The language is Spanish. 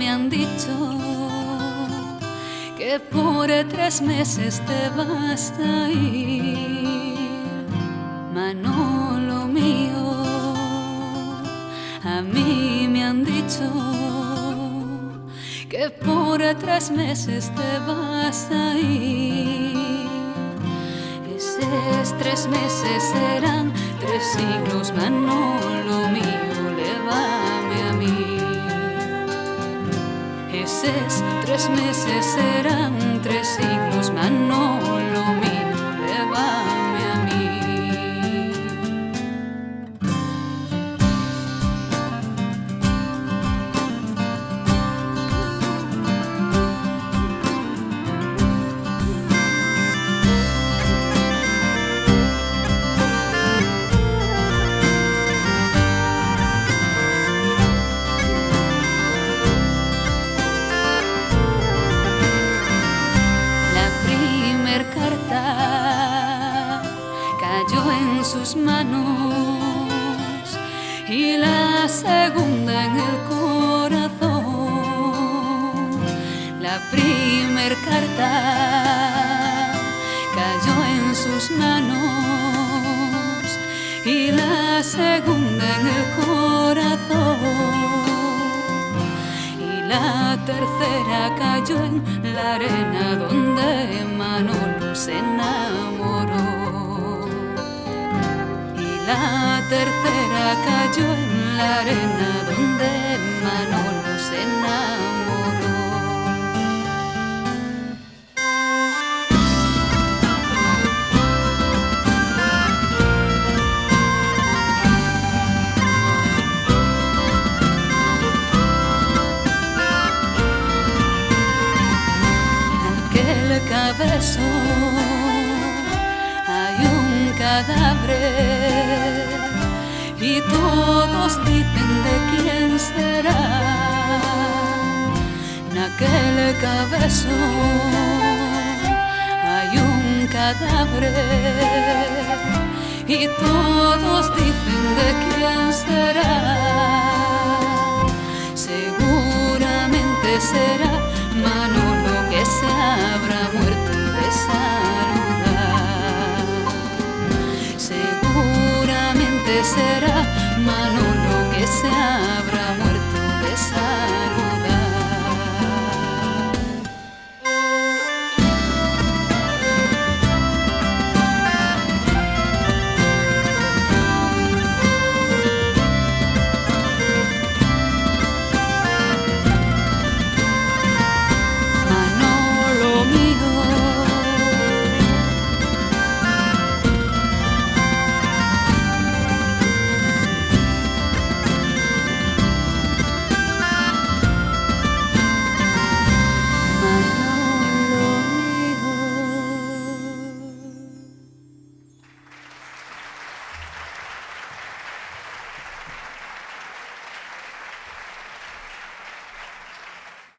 me han dicho que por 3 meses te vas a ir, Manolo mío. A mí me han dicho que por 3 meses te vas a ir. Esos 3 meses serán 3 siglos, Manolo mío, lévame a mí. Esos 3 meses serán 3 siglos, Manolo mío, lévame a mí. Cayó en sus manos y la segunda en el corazón. La primer carta cayó en sus manos y la segunda en el corazón. Y la tercera cayó en la arena donde Manolo se enamoró. La tercera cayó en la arena donde Manolo se enamoró. Aquel cabezón hay un cadáver y todos dicen de quién será. En aquel cabezón hay un cadáver y todos dicen de quién será. Seguramente será